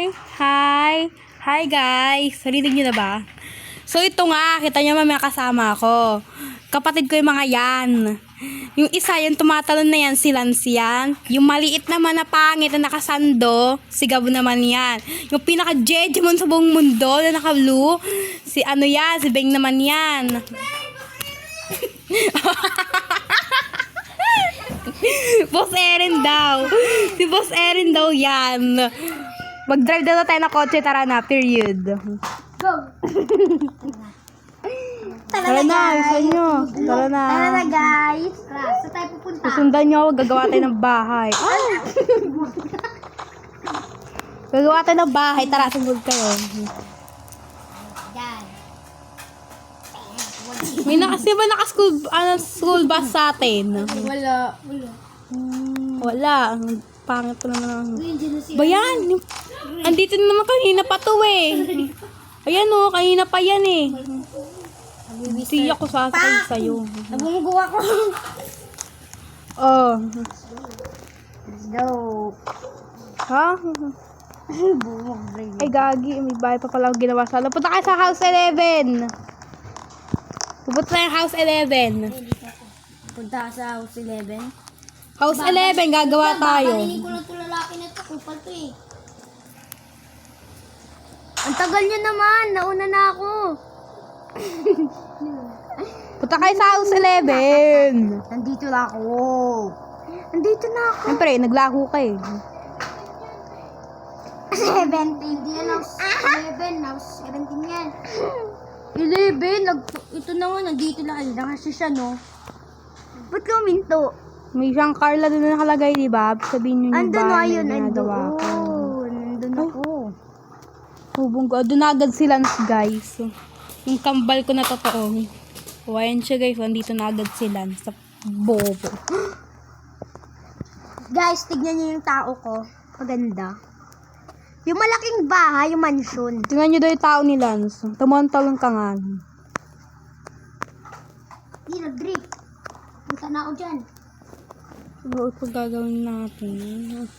Hi! Hi guys! Narinig nyo na ba? So ito nga, kita nyo mga kasama ko. Kapatid ko yung mga yan. Yung isa, yung tumatalon na yan, si Lance yan. Yung maliit naman na pangit na nakasando, si Gabo naman yan. Yung pinaka-jejemon sa buong mundo na naka-blue, si ano yan, si Beng naman yan. Boss Erin daw. Si Boss Erin daw yan. Mag-drive daw tayo na kotse, tara na, period. Go! Tara na, sa inyo. Tara na. Tara na guys. Saan tayo pupunta? Susundan nyo ako, gagawa tayo ng bahay. Gagawa tayo ng bahay, tara, sundod kayo. Yan. May ba naka-school bus sa atin? Wala. Wala. Ang pangit pa naman. Hindi na siya. Bayan! Andito na naman kanina pa to eh. Ayan o, kanina pa yan eh. Hindi ako sasakay sa'yo. Nabumugawa ko. Oh. Let's go. Ha? Bumag. Ay gagi, may bahay pa pala akong ginawa sa punta kayo sa House 11. Pupunta na yung House 11. Punta ka sa House 11. House 11, gagawa tayo. Babalinin ko na ito lalaki na ito. Kupal to eh. Ang tagal niya naman. Nauna na ako. Punta kayo sa House 11. Nandito na ako. Nandito na ako. Siyempre, naglaho ka eh. 17. Hindi yan House 11. House 17 yan. 11. Ito na nga. Nandito na kayo. Kasi siya no. Ba't ka minto? May isang Carla doon na nakalagay, di ba? Sabihin nyo yung Andun na bahay yun. na ginagawa ko. Nandun ako. Hubong ko. Doon agad si Lance, guys. Yung kambal ko na totoo. Ayan siya, guys. Nandito na agad si Lance. Sa bobo. Guys, tignan niyo yung tao ko. Maganda. Yung malaking bahay, yung mansion. Tingnan nyo daw yung tao ni Lance. Tumantalon ka nga. Hindi, nag-drip. Punta na ako dyan. Ano ito gagawin natin?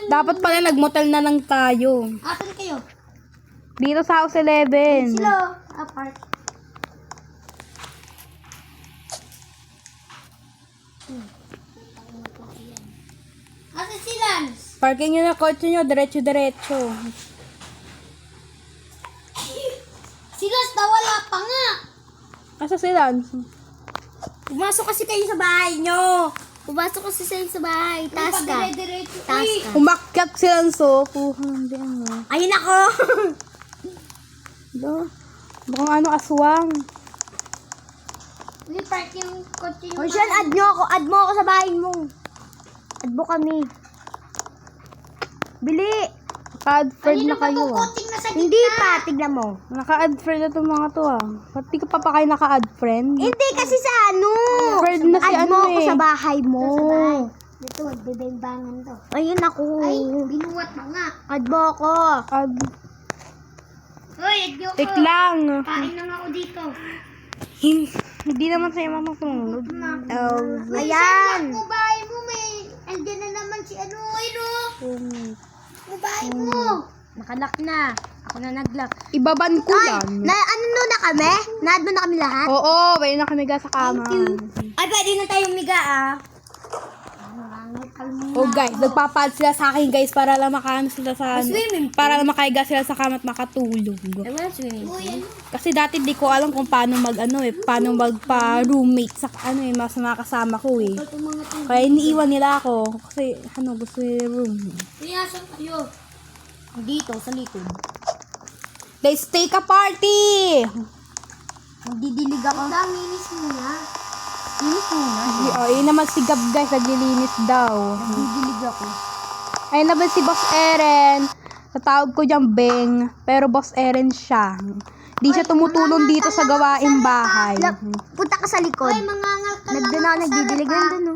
Dapat pala nagmotel na lang tayo. Asan kayo? Dito sa House 11. Sila. Apart. Asan si Lance? Parking nyo na kotse nyo. Diretso-diretso. Si Lance nawala pa nga. Asa si Lance? Pumasok kasi kayo sa bahay nyo. Pumasok kasi kayo sa bahay. Taas ka. Taas ka. Umakyat si Lance. Oh. Kuha hindi ano. Ayun ako. Ito. Mukhang ano, aswang. Uy, park yung kotse yung Sean, add nyo ako. Add mo ako sa bahay mo. Add mo kami. Bili. Naka-add friend na kayo ah. Hindi pa. Tignan mo. Naka-add friend na itong mga to ah. Ba't di ka pa kayo naka-add friend? Hindi kasi sa ano. Friend na si Add ano mo ako eh. sa bahay mo. Dito, bibembangan to. Ayun ako. Ay, binuwat mo nga. Add mo ako. Add. Hoy, add nyo ako. Tik lang. Kain lang ako dito. Hindi naman sa'yo mamasunod. Ayan. Kung bahay mo may, andyan na naman si ano, Iro. Kung bahay mo. Nakalak na. Ako na naglock. Ibaban ko yan. Ano na kami? Na-add mo na kami lahat? Oo, may na kami sa kama. Ay, pwede na tayong miga ah. Oh guys, nagpapad sila sa akin guys para lang makaano sila sa para lang makaiga sila sa kama at makatulog. Kasi dati di ko alam kung paano paano magpa-roommate sa mas mga kasama ko eh. Kaya iniiwan nila ako kasi gusto nila room. Kuya, saan kayo? Dito, sa likod. Let's take a party! Magdidilig ako. Minis muna. Minis muna? Oh, yun naman si Gab guys, naglilinis daw. Magdidilig ako. Ayun naman si Boss Eren. Tatawag ko diyang Beng. Pero Boss Eren siya. Di siya tumutulong dito sa gawaing bahay. Punta ka sa likod. Ay, mangangal ka lang. Nandun ako nagdidilig. Nandun o.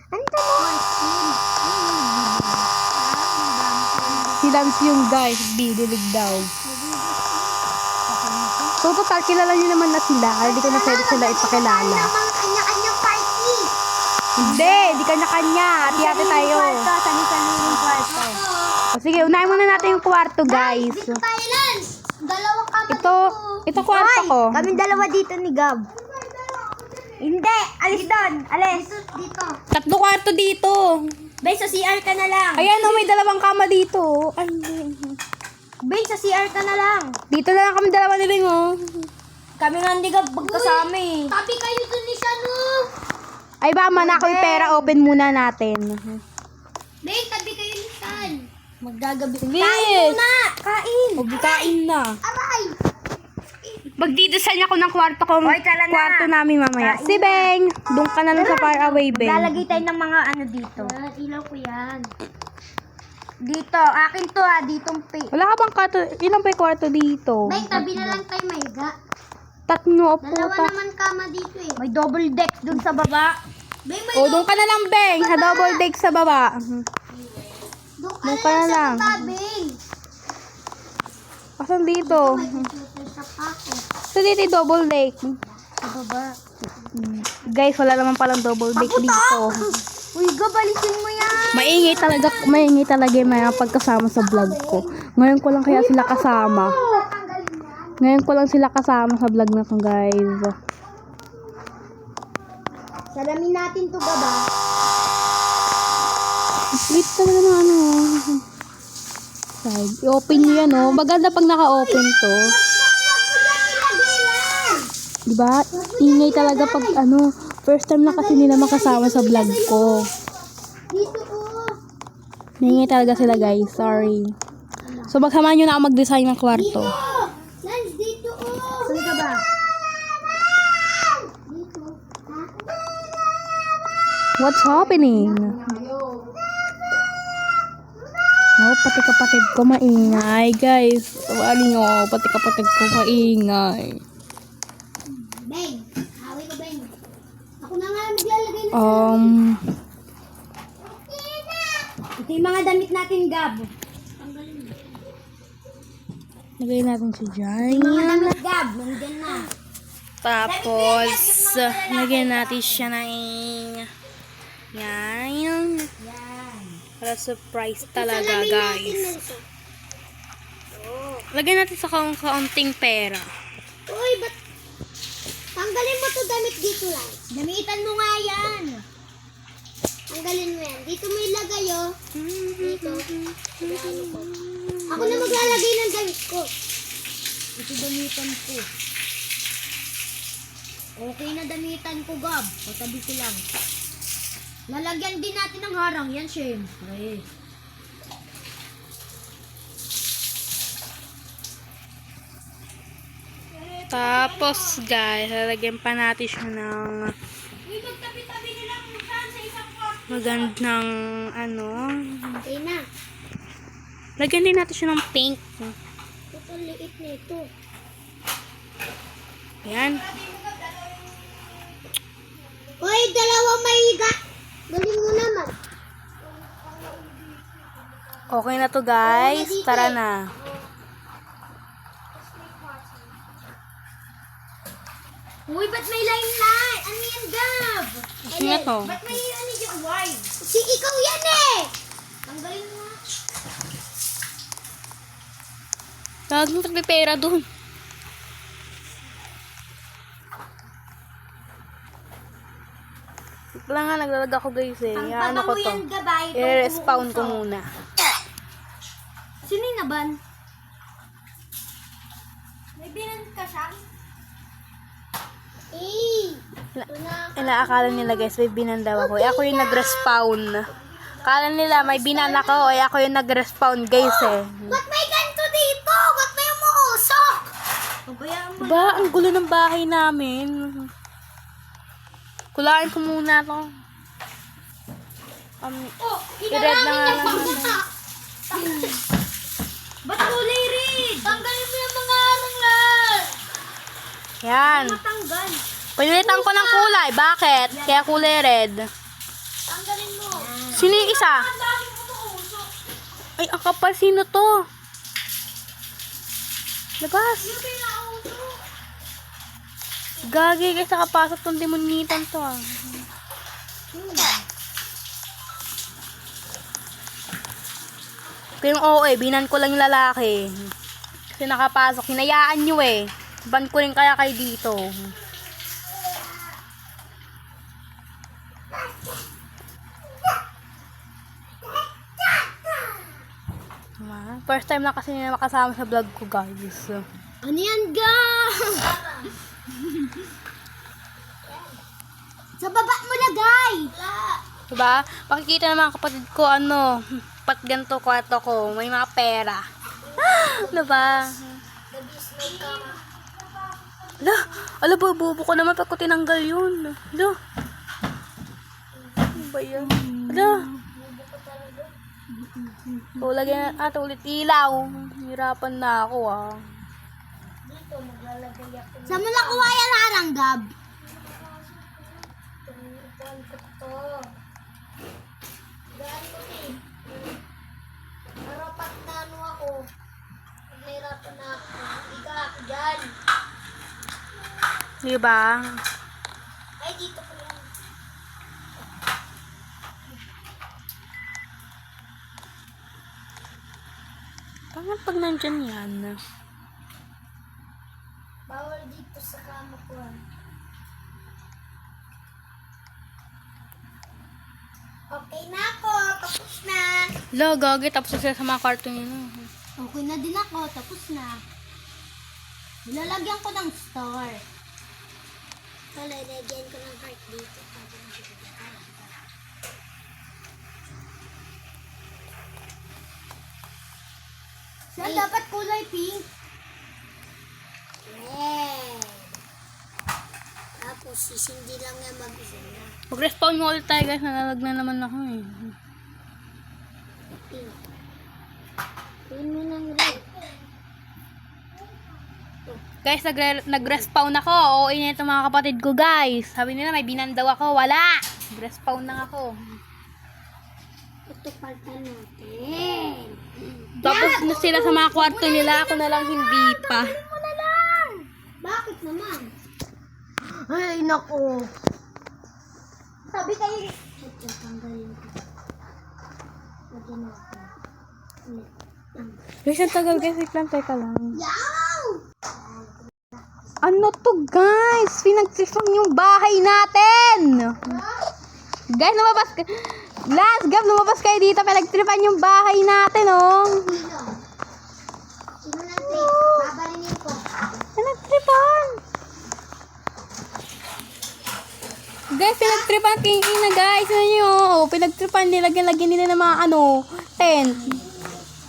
Nandun o. Si Lance yung guys, bidilig daw. So total, kilala nyo naman na sila. Kaya di ko na pwede sila ipakilala. Kanya-kanyang party. Hindi, di kanya-kanya. Hati-hati tayo. Sani-sani yung kwarto. O sige, unahin muna natin yung kwarto, guys. Dito tayo, Lance. Dalawang kama Ito kwarto ko. Kaming dalawa dito ni Gab. Hindi, alis doon. Alis. Dito. 3 kwarto dito. Bay, sa CR ka na lang. Ayan, may 2 kama dito. Ay, Bay, sa CR ka na lang. dito na lang kami dalawa ni Bing, oh. Kami nga hindi Gab magkasama eh. Tabi kayo doon ni Shano. Ay, ba, manako yung pera. Open muna natin. Bay, tabi kayo ni Shan. Maggagabi. Bilis. Kain muna. Kain. Magkain na. Aray. Magdidesal ako ng kwarto ko. Oy, tara na. Kwarto namin mamaya. Kain Si Beng, doon ka na lang sa far away, Beng. Lalagay tayo ng mga ano dito. Ilaw ko yan. Dito. Akin to ha. Ditong Wala ka bang kwarto? Ilan pa yung kwarto dito? Bay, tabi na lang tayo mahiga. 3, o Dalawa puta. naman kama dito eh. May double deck dun sa baba. Bay, may O, doon ka na lang, Beng. Sa double deck sa baba. doon ka na lang. sa tabing. Kasan dito? Sa pako. So, dito yung double deck. Sa baba. Guys, wala naman palang double deck dito. Uy, gabalisin mo yan. Maingay talaga yung mga pagkasama sa vlog ko. Ngayon ko lang kaya sila kasama. Ngayon ko lang sila kasama sa vlog na to, guys. Salamin natin to, baba. Sweet talaga na ano. Side. I-open nyo yan, oh. Maganda pag naka-open to. Diba? Ingay talaga pag ano. First time na kasi nila makasama sa vlog ko. Dito, oh. Maingay talaga sila, guys. Sorry. So, magsamahan nyo na ako mag-design ng kwarto. Lance, dito, oh. Saan ka ba? Dito. Ha? What's happening? Oh, pati kapatid ko maingay, guys. Sawali nyo, pati kapatid ko maingay. Beng. Hawi ko, Beng. Ako na nga maglalagay na. Ito yung mga damit natin, Gab. Lagay natin si Jai. Yung mga damit, Gab. Nandyan na. Tapos, lagyan natin siya ng yan. Yan. Para surprise talaga, Salamin natin guys. na ito. Lagyan natin sa kaunting pera. Uy, ba't tanggalin mo to damit dito lang? Damitan mo nga yan. Tanggalin mo yan. Dito mo ilagay, oh. Dito. Ilalo ko. Ako na maglalagay ng damit ko. Ito damitan ko. Okay na damitan ko, Gab. Patabi ko lang. Lalagyan din natin ng harang. Yan, syempre. Tapos, guys, lalagyan pa natin siya ng Uy, magtabi-tabi nila kung saan sa isang kwarto. magandang ano. Okay na. Lagyan din natin siya ng pink. Ito, liit na ito. Ayan. Uy, dalawang mahiga. Galing mo naman. Okay na to, guys. Tara na. Uy, ba't may line-line? Ano yan, Gab? Ano nga to? Ba't may ano yung wide? Si ikaw yan eh! Tanggalin mo nga. Lagi mo pera dun. Wala nga, naglalag ako, guys, eh. Ang Ano ko baba mo to? yan, Gabay. I-respawn ko muna. Sino yung naban? May binan ka siya? Eh! Inaakala nila, guys, may binan daw ako. Ako yung nag-respawn. Akala nila may binan ako, ako yung nag-respawn, guys, eh. Ba't may ganito dito? Ba't may umuusok? Pabayaan mo. Ba, ang gulo ng bahay namin. Kulain ko muna to. Oh, i-red na nga lang. Ba't kulay red? Tanggalin mo yung mga harang lang. Yan. Matanggal. Pinilitan ko ng kulay. Bakit? Kaya kulay red. Tanggalin mo. Sino yung isa? Ang dami mo umuusok. Ay, ang kapal. Sino to? Labas. Yung pinauusok. Gagi kayo sa kapasok tong demonitan to, ah. Kaya yung OA, binan ko lang yung lalaki. Kasi nakapasok, hinayaan nyo eh. Ban ko rin kaya kayo dito. First time na kasi nila makasama sa vlog ko, guys. Ano yan, ga? Sa baba mo lagay. Diba? Makikita ng mga kapatid ko, pat ganito kwarto ko. May mga pera. Diba? Ala, bubo ko naman pag ko tinanggal yun. Ala. Ano ba yan? Ala. So, lagyan ulit ilaw. Hirapan na ako, Saan mo nakuha yan, harang, Gab? Harapan na ako. Nahirapan na ako. Higa ako dyan. Diba? Ay, dito ko yan. Parang pag nandyan yan. Bawal dito sa kama ko. Okay na ako. Tapos na. Ala, gagi. Tapos na sila sa mga kwarto niya. Okay na din ako. Tapos na. Nilalagyan ko ng star. So, lalagyan ko ng heart dito. Saan dapat kulay pink? Red. Tapos, sisindi lang yan mag-isa na. Mag-respawn mo ulit tayo, guys. Nalalag na naman ako eh. Pink. Pin mo ng red. Guys, nag-respawn ako. Oo, yun ito mga kapatid ko, guys. Sabi nila may binandaw ako. Wala! Nag-respawn na ako. Ito paltan natin. Tapos na sila sa mga kwarto nila. Ako na lang hindi pa. Tanggalin mo na lang. Bakit naman? Ay, nako. Sabi kayo. Ito, tanggalin ko. Lagyan natin. Guys, ang tagal guys. Wait lang, teka lang. Yaw! Ano to, guys? Pinagsifang yung bahay natin! Guys, lumabas ka. Last, Gab, lumabas kayo dito. Pinagtripan yung bahay natin, oh. Sino? Sino ng trip? Babalinin ko. Pinagtripan! Guys, pinagtripan king na guys. Ano nyo? Pinagtripan, nilagyan nila ng mga tent.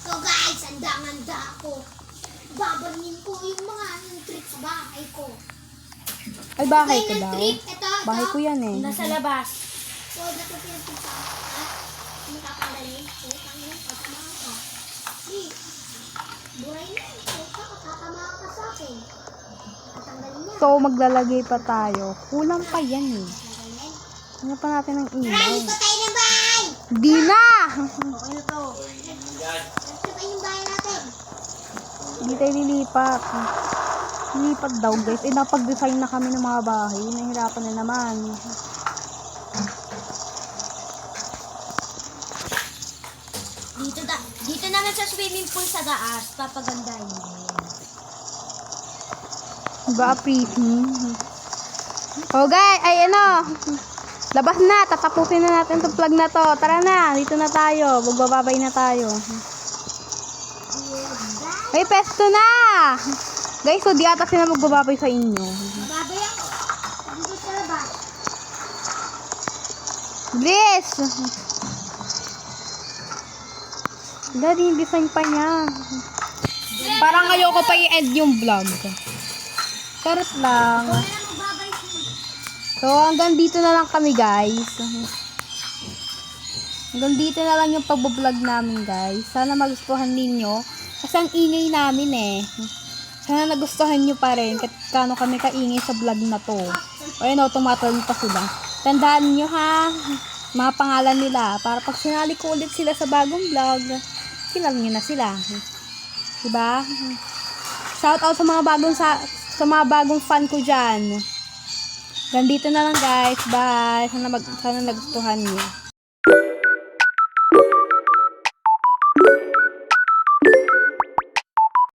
So guys, andang-anda ako. Babalinin ko yung mga trip sa bahay ko. Ay, bahay ko Ay, daw. trip. Ito. Bahay ko yan eh. Nasa labas. So, dapat pinagpisa. Hindi ka palalim. So, tangin ka, tama ka. Buray na. So, kakatama ka sa akin. Katanggalin niya. So, maglalagay pa tayo. Kulang pa yan eh. Tanggalin. Ano pa natin ng ilaw? Maraming pa tayo ng bahay. Di na! Okay na to. Ito pa yung bahay natin. Hindi tayo lilipat. Lilipat daw guys. Eh, napag-design na kami ng mga bahay. Nahirapan na naman. Dito naman sa swimming pool sa gaas, papagandahin din. Diba, Oh guys, ay labas na, tatapusin na natin itong vlog na to. Tara na, dito na tayo. Magbababay na tayo. Ay, pesto na! Guys, so di ata sila magbababay sa inyo. Babay ako. Dito sa labas. Bliss! Daddy, yung design pa niya. Parang ayoko pa i-end yung vlog. Charot lang. Wala na magbabay siya. So, hanggang dito na lang kami, guys. Hanggang dito na lang yung pagbablog namin, guys. Sana magustuhan ninyo. Kasi ang ingay namin eh. Sana nagustuhan nyo pa rin kahit kano kami kaingay sa vlog na to. O yun o, tumatalon pa sila. Tandaan nyo ha, mga pangalan nila. Para pag sinali ko ulit sila sa bagong vlog, kilala nyo na sila. Diba? Shout out sa mga bagong fan ko dyan. Ganito na lang guys. Bye. Sana nagustuhan nyo.